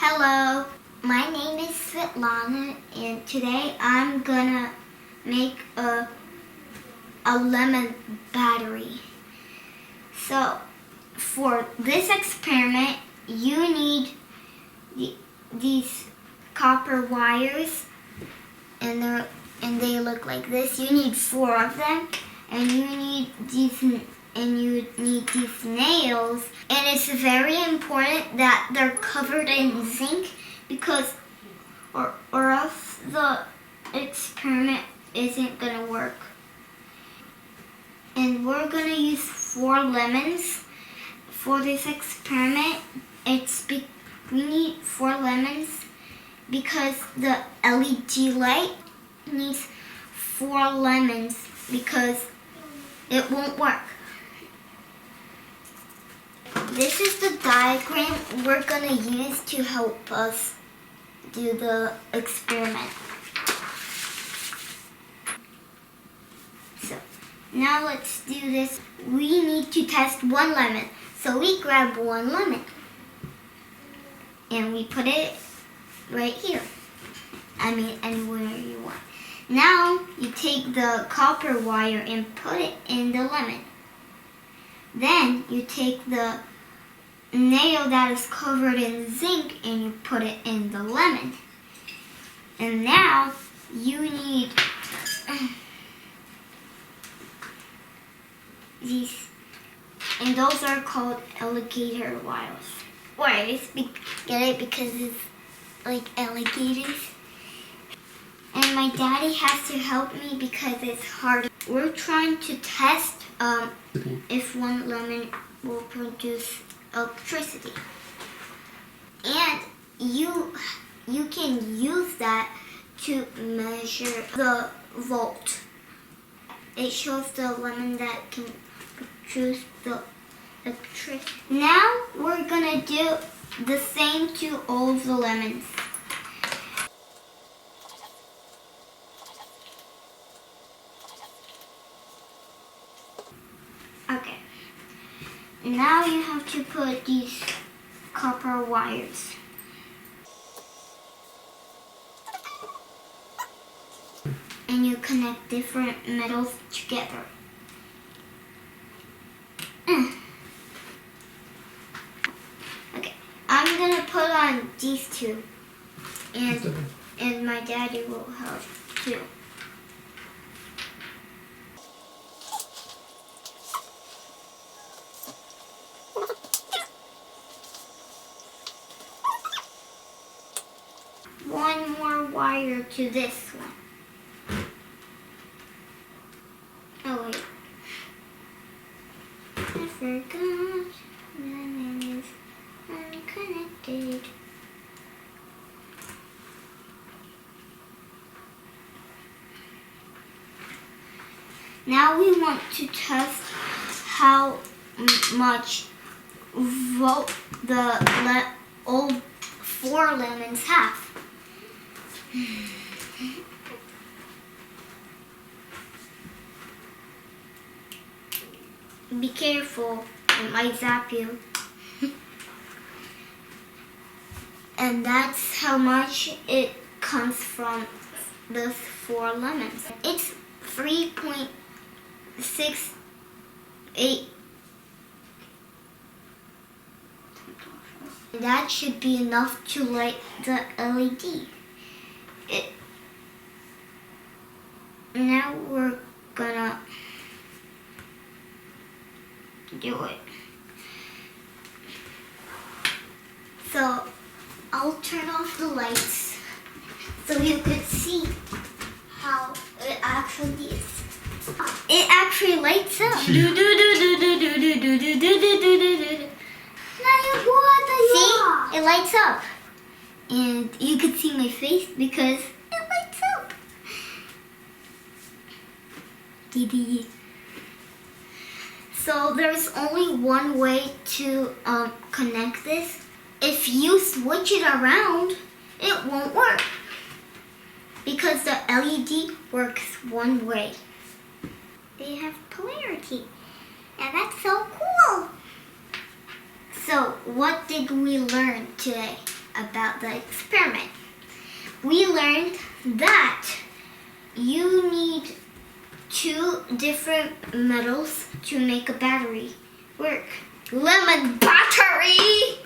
Hello, my name is Svitlana and today I'm gonna make a lemon battery. So for this experiment you need these copper wires and they look like this. You need 4 of them and you need these nails, and it's very important that they're covered in zinc because or else the experiment isn't gonna work. And we're gonna use 4 lemons for this experiment. We need 4 lemons because the LED light needs 4 lemons because it won't work. This is the diagram we're going to use to help us do the experiment. So now let's do this. We need to test 1 lemon. So we grab 1 lemon and we put it right here. I mean anywhere you want. Now you take the copper wire and put it in the lemon. Then you take the nail that is covered in zinc and you put it in the lemon. And now you need these, and those are called alligator wires. Get it? Because it's like alligators. And my daddy has to help me because it's hard. We're trying to test if 1 lemon will produce electricity. And you can use that to measure the volt. It shows the lemon that can produce the electricity. Now we're gonna do the same to all of the lemons. Okay. Now you have to put these copper wires. And you connect different metals together. Okay, I'm gonna put on these 2, and my daddy will help too. One more wire to this one. Oh wait. I forgot. Lemon is unconnected. Now we want to test how much volt the old 4 lemons have. Be careful, it might zap you. And that's how much it comes from those 4 lemons. It's 3.68. That should be enough to light the LED. Now we're gonna do it. So I'll turn off the lights so you could see how it actually is. It actually lights up. See? It lights up. And you could see my face because it lights up. So there's only one way to connect this. If you switch it around, it won't work because the LED works one way. They have polarity, and that's so cool. So what did we learn today? about the experiment. We learned that you need 2 different metals to make a battery work. Lemon battery!